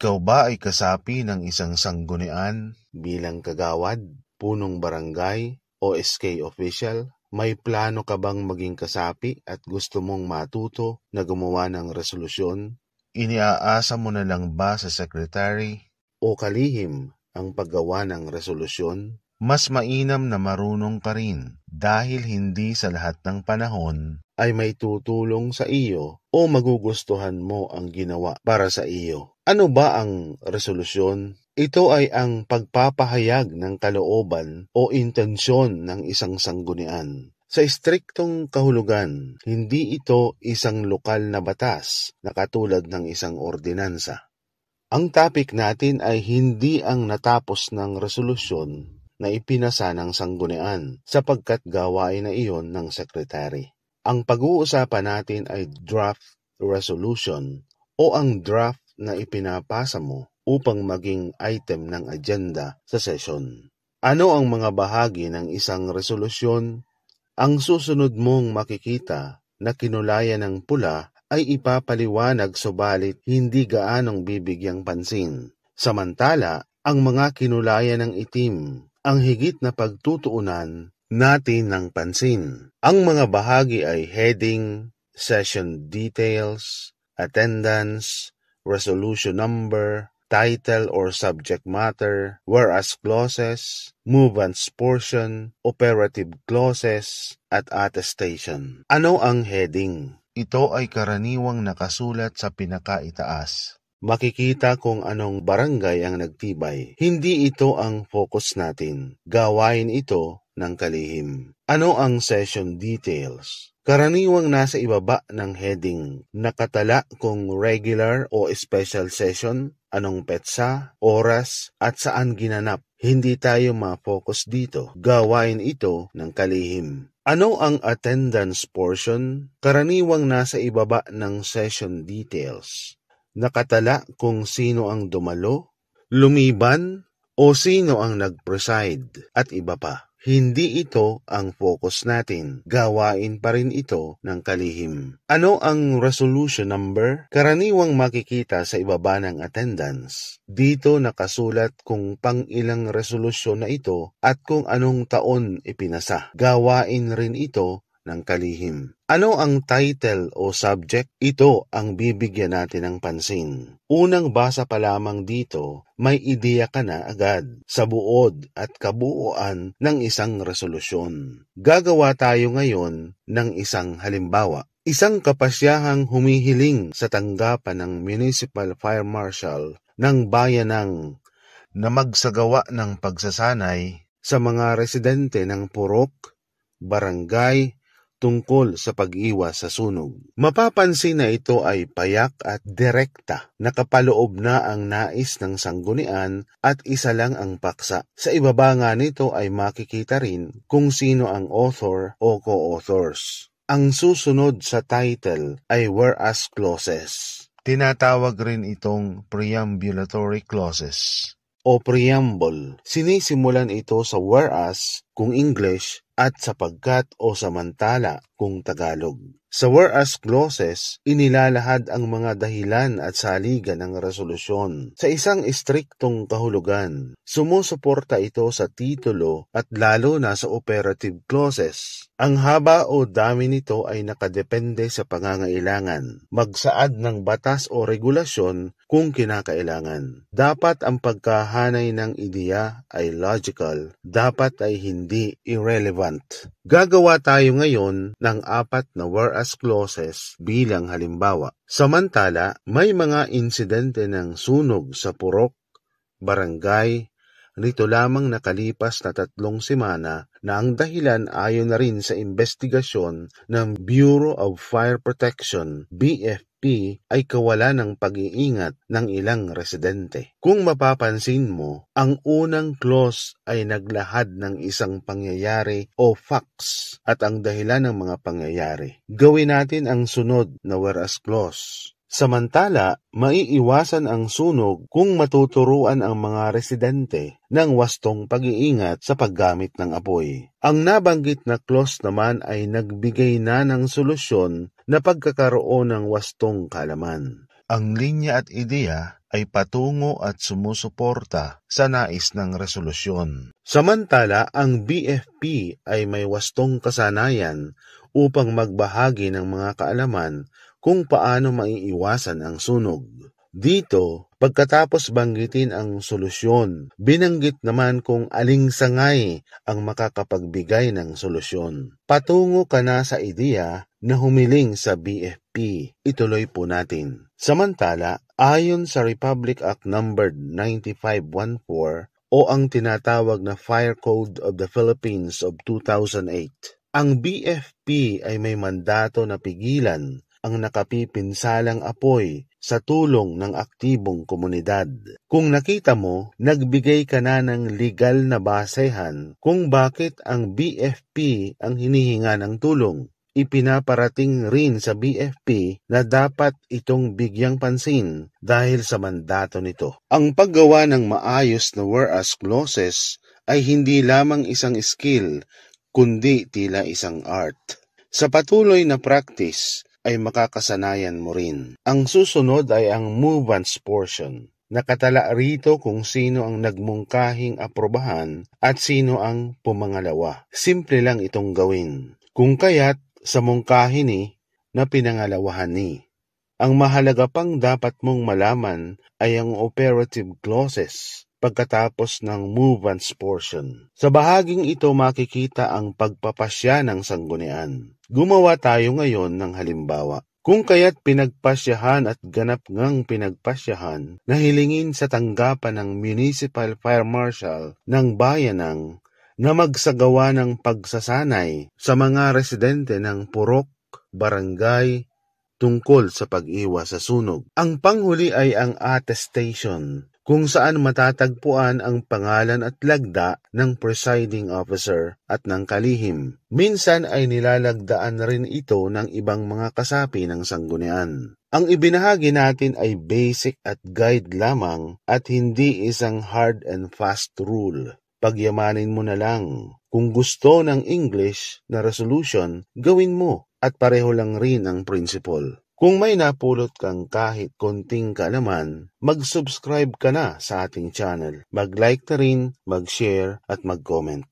Ikaw ba ay kasapi ng isang sanggunian bilang kagawad, punong barangay o SK official? May plano ka bang maging kasapi at gusto mong matuto na gumawa ng resolusyon? Iniaasa mo na lang ba sa sekretary o kalihim ang paggawa ng resolusyon? Mas mainam na marunong ka rin dahil hindi sa lahat ng panahon ay may tutulong sa iyo o magugustuhan mo ang ginawa para sa iyo. Ano ba ang resolusyon? Ito ay ang pagpapahayag ng kalooban o intensyon ng isang sanggunian. Sa istriktong kahulugan, hindi ito isang lokal na batas na katulad ng isang ordinansa. Ang topic natin ay hindi ang natapos ng resolusyon na ipinasa ng sanggunian sapagkat gawain na iyon ng sekretary. Ang pag-uusapan natin ay draft resolution o ang draft na ipinapasa mo upang maging item ng agenda sa session. Ano ang mga bahagi ng isang resolusyon? Ang susunod mong makikita na kinulayan ng pula ay ipapaliwanag subalit hindi gaanong bibigyang pansin. Samantala, ang mga kinulayan ng itim ang higit na pagtutuunan natin ng pansin. Ang mga bahagi ay heading, session details, attendance, resolution number, title or subject matter, whereas clauses, movements portion, operative clauses, at attestation. Ano ang heading? Ito ay karaniwang nakasulat sa pinakaitaas. Makikita kung anong barangay ang nagtibay. Hindi ito ang focus natin. Gawain ito ng kalihim. Ano ang session details? Karaniwang nasa ibaba ng heading. Nakatala kung regular o special session, anong petsa, oras, at saan ginanap. Hindi tayo ma-focus dito. Gawain ito ng kalihim. Ano ang attendance portion? Karaniwang nasa ibaba ng session details. Nakatala kung sino ang dumalo, lumiban, o sino ang nag-preside, at iba pa. Hindi ito ang focus natin. Gawain pa rin ito ng kalihim. Ano ang resolution number? Karaniwang makikita sa ibaba ng attendance. Dito nakasulat kung pang-ilang resolusyon na ito at kung anong taon ipinasa. Gawain rin ito ng kalihim. Ano ang title o subject? Ito ang bibigyan natin ng pansin. Unang basa pa lamang dito, may ideya ka na agad sa buod at kabuuan ng isang resolusyon. Gagawa tayo ngayon ng isang halimbawa. Isang kapasyahang humihiling sa tanggapan ng Municipal Fire Marshal ng bayanang na magsagawa ng pagsasanay sa mga residente ng purok, barangay, tungkol sa pag-iwas sa sunog. Mapapansin na ito ay payak at direkta. Nakapaloob na ang nais ng sanggunian at isa lang ang paksa. Sa ibaba nga nito ay makikita rin kung sino ang author o co-authors. Ang susunod sa title ay whereas clauses. Tinatawag rin itong preambulatory clauses o preamble. Sinisimulan ito sa whereas kung English at sapagkat o samantala kung Tagalog. Sa whereas clauses, inilalahad ang mga dahilan at saligan ng resolusyon. Sa isang istriktong kahulugan, sumusuporta ito sa titulo at lalo na sa operative clauses. Ang haba o dami nito ay nakadepende sa pangangailangan. Magsaad ng batas o regulasyon kung kinakailangan. Dapat ang pagkahanay ng ideya ay logical, dapat ay hindi irrelevant. Gagawa tayo ngayon ng 4 na whereas clauses bilang halimbawa. Samantala, may mga insidente ng sunog sa purok, barangay, nito lamang nakalipas na 3 semana na ang dahilan ayon na rin sa investigasyon ng Bureau of Fire Protection, BFP, ay kawalan ng pag-iingat ng ilang residente. Kung mapapansin mo, ang unang clause ay naglahad ng isang pangyayari o facts at ang dahilan ng mga pangyayari. Gawin natin ang sunod na whereas clause. Samantala, maiiwasan ang sunog kung matuturuan ang mga residente ng wastong pag-iingat sa paggamit ng apoy. Ang nabanggit na clause naman ay nagbigay na ng solusyon na pagkakaroon ng wastong kaalaman. Ang linya at ideya ay patungo at sumusuporta sa nais ng resolusyon. Samantala, ang BFP ay may wastong kasanayan upang magbahagi ng mga kaalaman kung paano maiiwasan ang sunog. Dito, pagkatapos banggitin ang solusyon, binanggit naman kung aling sangay ang makakapagbigay ng solusyon. Patungo ka na sa ideya na humiling sa BFP. Ituloy po natin. Samantala, ayon sa Republic Act No. 9514 o ang tinatawag na Fire Code of the Philippines of 2008, ang BFP ay may mandato na pigilan ang nakapipinsalang apoy sa tulong ng aktibong komunidad. Kung nakita mo, nagbigay ka na ng legal na basehan kung bakit ang BFP ang hinihinga ng tulong. Ipinaparating rin sa BFP na dapat itong bigyang pansin dahil sa mandato nito. Ang paggawa ng maayos na whereas clauses ay hindi lamang isang skill, kundi tila isang art. Sa patuloy na practice ay makakasanayan mo rin. Ang susunod ay ang move-ons portion. Nakatala rito kung sino ang nagmungkahing aprobahan at sino ang pumangalawa. Simple lang itong gawin. Kung kaya't sa mungkahi ni na pinangalawahan ni. Ang mahalaga pang dapat mong malaman ay ang operative clauses pagkatapos ng move-ons portion. Sa bahaging ito makikita ang pagpapasya ng sanggunian. Gumawa tayo ngayon ng halimbawa. Kung kaya't pinagpasyahan at ganap ngang pinagpasyahan na hilingin sa tanggapan ng Municipal Fire Marshal ng bayanang na magsagawa ng pagsasanay sa mga residente ng purok, barangay, tungkol sa pag-iwas sa sunog. Ang panghuli ay ang attestation, kung saan matatagpuan ang pangalan at lagda ng presiding officer at ng kalihim. Minsan ay nilalagdaan rin ito ng ibang mga kasapi ng sanggunian. Ang ibinahagi natin ay basic at guide lamang at hindi isang hard and fast rule. Pagyamanin mo na lang. Kung gusto ng English na resolution, gawin mo at pareho lang rin ang principle. Kung may napulot kang kahit konting kaalaman, mag-subscribe ka na sa ating channel. Mag-like na rin, mag-share at mag-comment.